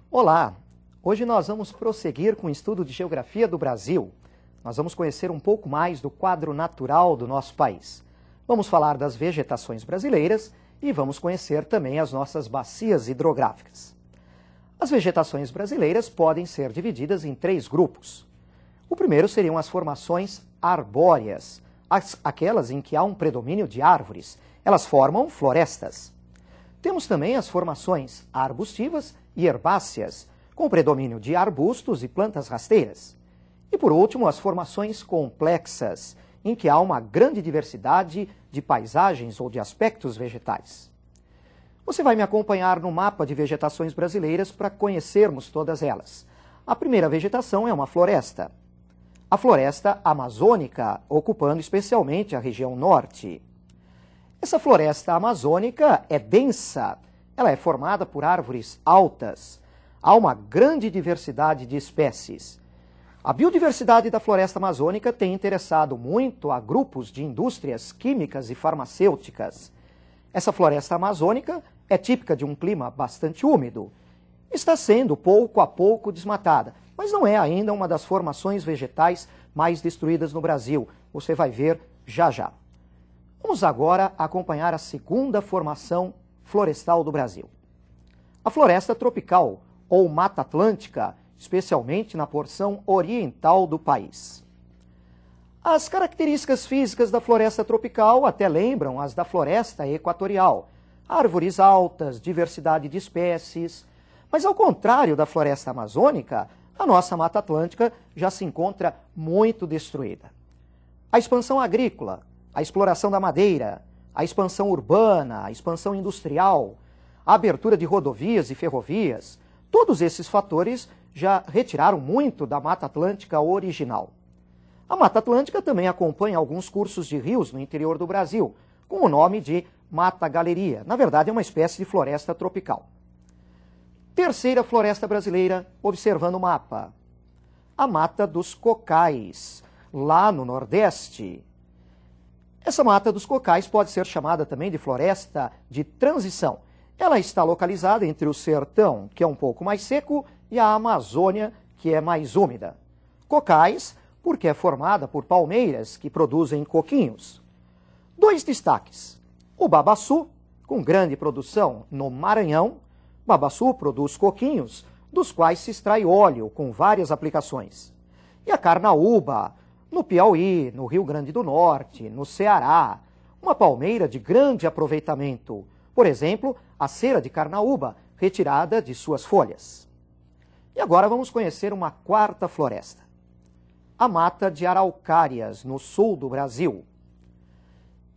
Olá! Hoje nós vamos prosseguir com o estudo de Geografia do Brasil. Nós vamos conhecer um pouco mais do quadro natural do nosso país. Vamos falar das vegetações brasileiras e vamos conhecer também as nossas bacias hidrográficas. As vegetações brasileiras podem ser divididas em 3 grupos. O primeiro seriam as formações arbóreas, aquelas em que há um predomínio de árvores. Elas formam florestas. Temos também as formações arbustivas e herbáceas, com predomínio de arbustos e plantas rasteiras. E por último, as formações complexas, em que há uma grande diversidade de paisagens ou de aspectos vegetais. Você vai me acompanhar no mapa de vegetações brasileiras para conhecermos todas elas. A primeira vegetação é uma floresta. A floresta amazônica, ocupando especialmente a região norte. Essa floresta amazônica é densa, ela é formada por árvores altas. Há uma grande diversidade de espécies. A biodiversidade da floresta amazônica tem interessado muito a grupos de indústrias químicas e farmacêuticas. Essa floresta amazônica é típica de um clima bastante úmido. Está sendo pouco a pouco desmatada, mas não é ainda uma das formações vegetais mais destruídas no Brasil. Você vai ver já já. Vamos agora acompanhar a segunda formação florestal do Brasil. A floresta tropical, ou Mata Atlântica, especialmente na porção oriental do país. As características físicas da floresta tropical até lembram as da floresta equatorial. Árvores altas, diversidade de espécies. Mas ao contrário da floresta amazônica, a nossa Mata Atlântica já se encontra muito destruída. A expansão agrícola, a exploração da madeira, a expansão urbana, a expansão industrial, a abertura de rodovias e ferrovias, todos esses fatores já retiraram muito da Mata Atlântica original. A Mata Atlântica também acompanha alguns cursos de rios no interior do Brasil, com o nome de Mata Galeria. Na verdade, é uma espécie de floresta tropical. Terceira floresta brasileira, observando o mapa. A Mata dos Cocais, lá no Nordeste. Essa Mata dos Cocais pode ser chamada também de floresta de transição. Ela está localizada entre o sertão, que é um pouco mais seco, e a Amazônia, que é mais úmida. Cocais, porque é formada por palmeiras que produzem coquinhos. 2 destaques. O babaçu, com grande produção no Maranhão. Babaçu produz coquinhos, dos quais se extrai óleo com várias aplicações. E a carnaúba, no Piauí, no Rio Grande do Norte, no Ceará. Uma palmeira de grande aproveitamento. Por exemplo, a cera de carnaúba, retirada de suas folhas. E agora vamos conhecer uma quarta floresta. A Mata de Araucárias, no sul do Brasil.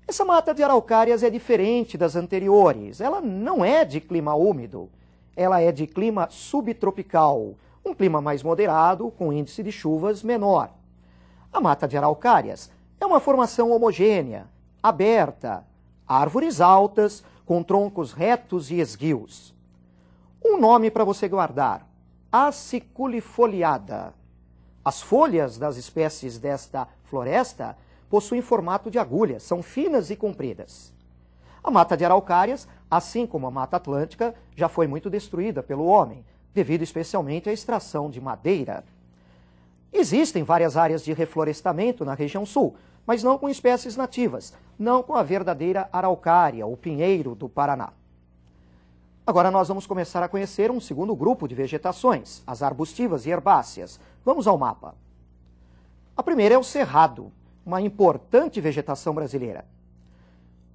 Essa Mata de Araucárias é diferente das anteriores. Ela não é de clima úmido. Ela é de clima subtropical, um clima mais moderado, com índice de chuvas menor. A Mata de Araucárias é uma formação homogênea, aberta, árvores altas, com troncos retos e esguios. Um nome para você guardar: aciculifoliada. As folhas das espécies desta floresta possuem formato de agulha, são finas e compridas. A Mata de Araucárias, assim como a Mata Atlântica, já foi muito destruída pelo homem, devido especialmente à extração de madeira. Existem várias áreas de reflorestamento na região sul, mas não com espécies nativas, não com a verdadeira araucária, o pinheiro do Paraná. Agora nós vamos começar a conhecer um segundo grupo de vegetações, as arbustivas e herbáceas. Vamos ao mapa. A primeira é o cerrado, uma importante vegetação brasileira.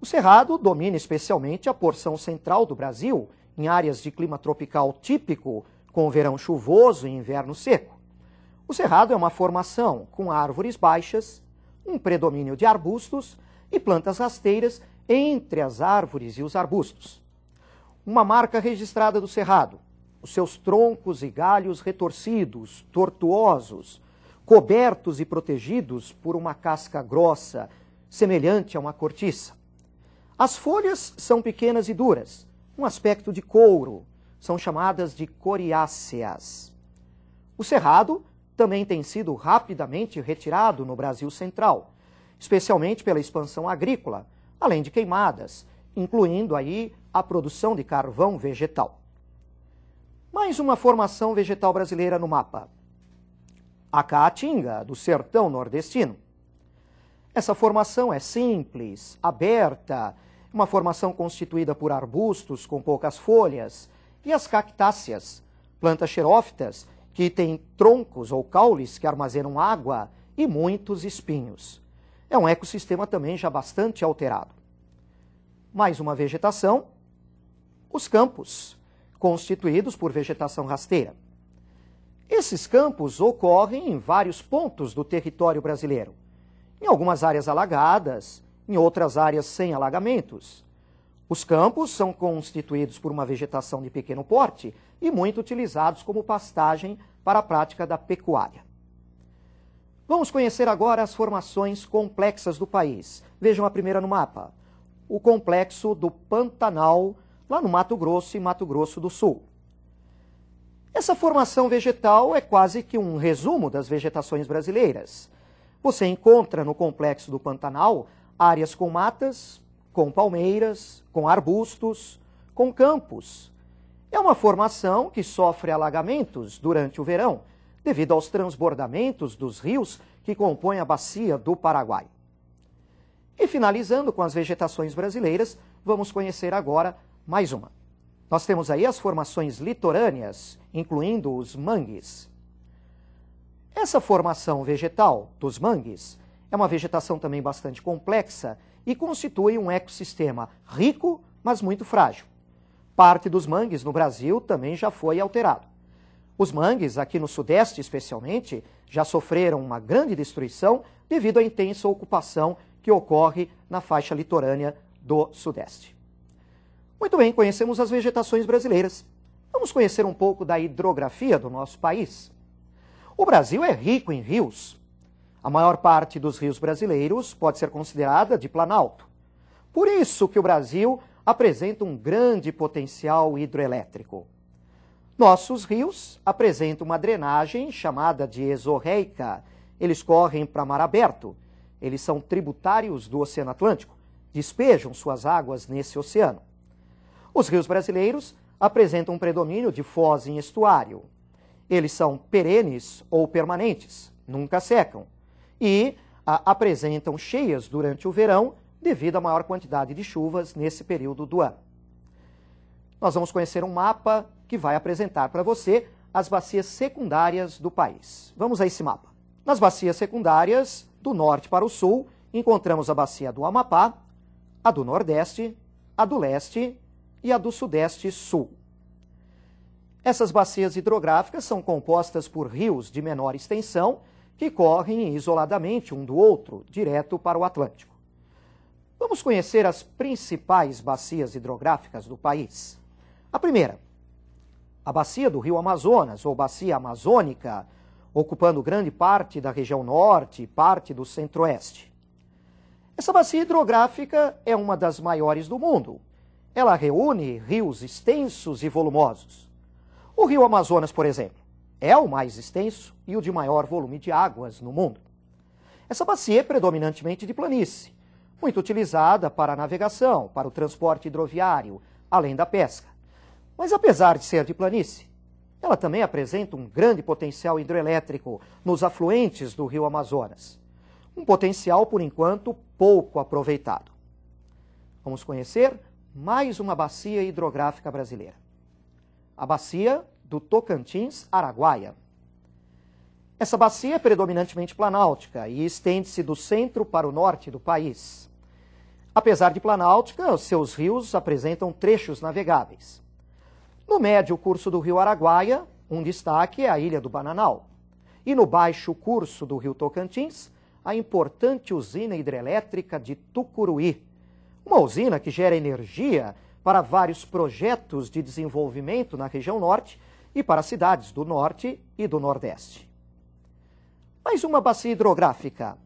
O cerrado domina especialmente a porção central do Brasil, em áreas de clima tropical típico, com verão chuvoso e inverno seco. O cerrado é uma formação com árvores baixas, um predomínio de arbustos e plantas rasteiras entre as árvores e os arbustos. Uma marca registrada do cerrado: os seus troncos e galhos retorcidos, tortuosos, cobertos e protegidos por uma casca grossa, semelhante a uma cortiça. As folhas são pequenas e duras, um aspecto de couro, são chamadas de coriáceas. O cerrado também tem sido rapidamente retirado no Brasil central, especialmente pela expansão agrícola, além de queimadas incluindo aí a produção de carvão vegetal. Mais uma formação vegetal brasileira no mapa. A caatinga, do sertão nordestino. Essa formação é simples, aberta, uma formação constituída por arbustos com poucas folhas, e as cactáceas, plantas xerófitas que têm troncos ou caules que armazenam água e muitos espinhos. É um ecossistema também já bastante alterado. Mais uma vegetação, os campos, constituídos por vegetação rasteira. Esses campos ocorrem em vários pontos do território brasileiro, em algumas áreas alagadas, em outras áreas sem alagamentos. Os campos são constituídos por uma vegetação de pequeno porte e muito utilizados como pastagem para a prática da pecuária. Vamos conhecer agora as formações complexas do país. Vejam a primeira no mapa. O complexo do Pantanal, lá no Mato Grosso e Mato Grosso do Sul. Essa formação vegetal é quase que um resumo das vegetações brasileiras. Você encontra no complexo do Pantanal áreas com matas, com palmeiras, com arbustos, com campos. É uma formação que sofre alagamentos durante o verão, devido aos transbordamentos dos rios que compõem a bacia do Paraguai. E finalizando com as vegetações brasileiras, vamos conhecer agora mais uma. Nós temos aí as formações litorâneas, incluindo os mangues. Essa formação vegetal dos mangues é uma vegetação também bastante complexa e constitui um ecossistema rico, mas muito frágil. Parte dos mangues no Brasil também já foi alterado. Os mangues, aqui no Sudeste especialmente, já sofreram uma grande destruição devido à intensa ocupação que ocorre na faixa litorânea do Sudeste. Muito bem, conhecemos as vegetações brasileiras. Vamos conhecer um pouco da hidrografia do nosso país. O Brasil é rico em rios. A maior parte dos rios brasileiros pode ser considerada de planalto. Por isso que o Brasil apresenta um grande potencial hidroelétrico. Nossos rios apresentam uma drenagem chamada de exorreica. Eles correm para mar aberto. Eles são tributários do Oceano Atlântico, despejam suas águas nesse oceano. Os rios brasileiros apresentam um predomínio de foz em estuário. Eles são perenes ou permanentes, nunca secam, e apresentam cheias durante o verão devido à maior quantidade de chuvas nesse período do ano. Nós vamos conhecer um mapa que vai apresentar para você as bacias secundárias do país. Vamos a esse mapa. Nas bacias secundárias, do norte para o sul, encontramos a bacia do Amapá, a do Nordeste, a do Leste e a do Sudeste-Sul. Essas bacias hidrográficas são compostas por rios de menor extensão que correm isoladamente um do outro, direto para o Atlântico. Vamos conhecer as principais bacias hidrográficas do país. A primeira, a bacia do Rio Amazonas, ou bacia amazônica, ocupando grande parte da região norte e parte do centro-oeste. Essa bacia hidrográfica é uma das maiores do mundo. Ela reúne rios extensos e volumosos. O Rio Amazonas, por exemplo, é o mais extenso e o de maior volume de águas no mundo. Essa bacia é predominantemente de planície, muito utilizada para a navegação, para o transporte hidroviário, além da pesca. Mas apesar de ser de planície, ela também apresenta um grande potencial hidroelétrico nos afluentes do Rio Amazonas. Um potencial, por enquanto, pouco aproveitado. Vamos conhecer mais uma bacia hidrográfica brasileira. A bacia do Tocantins-Araguaia. Essa bacia é predominantemente planáltica e estende-se do centro para o norte do país. Apesar de planáltica, os seus rios apresentam trechos navegáveis. No médio curso do rio Araguaia, um destaque é a Ilha do Bananal. E no baixo curso do rio Tocantins, a importante usina hidrelétrica de Tucuruí. Uma usina que gera energia para vários projetos de desenvolvimento na região norte e para cidades do norte e do nordeste. Mais uma bacia hidrográfica.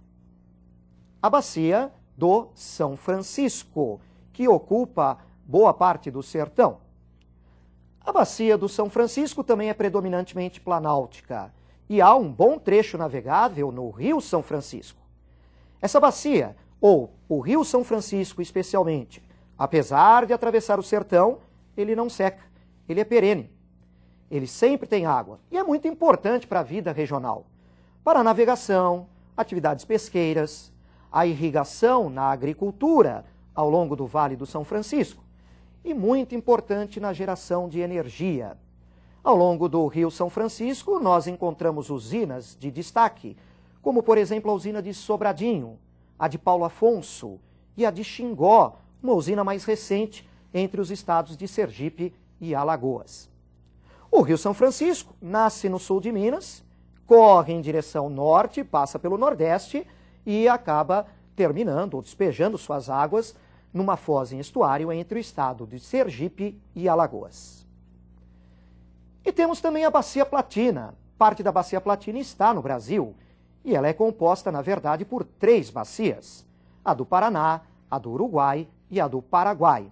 A bacia do São Francisco, que ocupa boa parte do sertão. A bacia do São Francisco também é predominantemente planáltica e há um bom trecho navegável no Rio São Francisco. Essa bacia, ou o Rio São Francisco especialmente, Apesar de atravessar o sertão, ele não seca, ele é perene. Ele sempre tem água e é muito importante para a vida regional, para a navegação, atividades pesqueiras, a irrigação na agricultura ao longo do Vale do São Francisco e muito importante na geração de energia. Ao longo do Rio São Francisco, nós encontramos usinas de destaque, como, por exemplo, a usina de Sobradinho, a de Paulo Afonso e a de Xingó, uma usina mais recente entre os estados de Sergipe e Alagoas. O Rio São Francisco nasce no sul de Minas, corre em direção norte, passa pelo nordeste e acaba terminando ou despejando suas águas numa foz em estuário entre o estado de Sergipe e Alagoas. E temos também a Bacia Platina. Parte da Bacia Platina está no Brasil e ela é composta, na verdade, por 3 bacias: a do Paraná, a do Uruguai e a do Paraguai.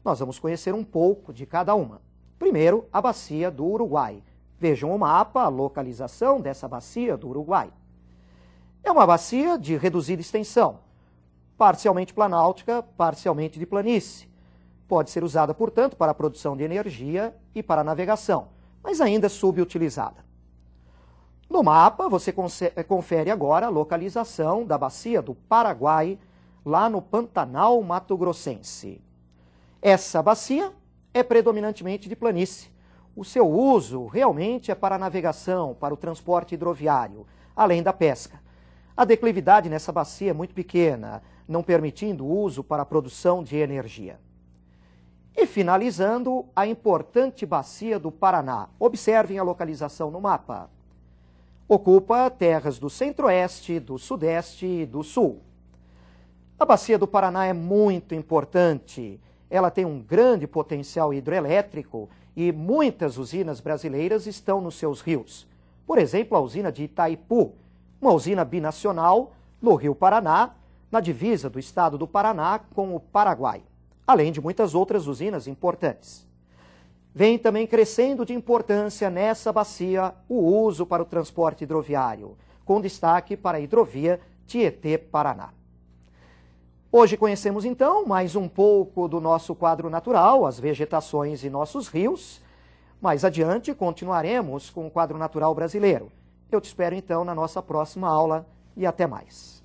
Nós vamos conhecer um pouco de cada uma. Primeiro, a Bacia do Uruguai. Vejam o mapa, a localização dessa Bacia do Uruguai. É uma bacia de reduzida extensão, parcialmente planáltica, parcialmente de planície. Pode ser usada, portanto, para a produção de energia e para a navegação, mas ainda subutilizada. No mapa, você confere agora a localização da Bacia do Paraguai, lá no Pantanal Mato-Grossense. Essa bacia é predominantemente de planície. O seu uso realmente é para a navegação, para o transporte hidroviário, além da pesca. A declividade nessa bacia é muito pequena, não permitindo o uso para a produção de energia. E finalizando, a importante Bacia do Paraná. Observem a localização no mapa. Ocupa terras do centro-oeste, do sudeste e do sul. A Bacia do Paraná é muito importante. Ela tem um grande potencial hidroelétrico e muitas usinas brasileiras estão nos seus rios. Por exemplo, a usina de Itaipu, uma usina binacional no Rio Paraná, na divisa do estado do Paraná com o Paraguai, além de muitas outras usinas importantes. Vem também crescendo de importância nessa bacia o uso para o transporte hidroviário, com destaque para a hidrovia Tietê-Paraná. Hoje conhecemos então mais um pouco do nosso quadro natural, as vegetações e nossos rios. Mais adiante continuaremos com o quadro natural brasileiro. Eu te espero então na nossa próxima aula e até mais.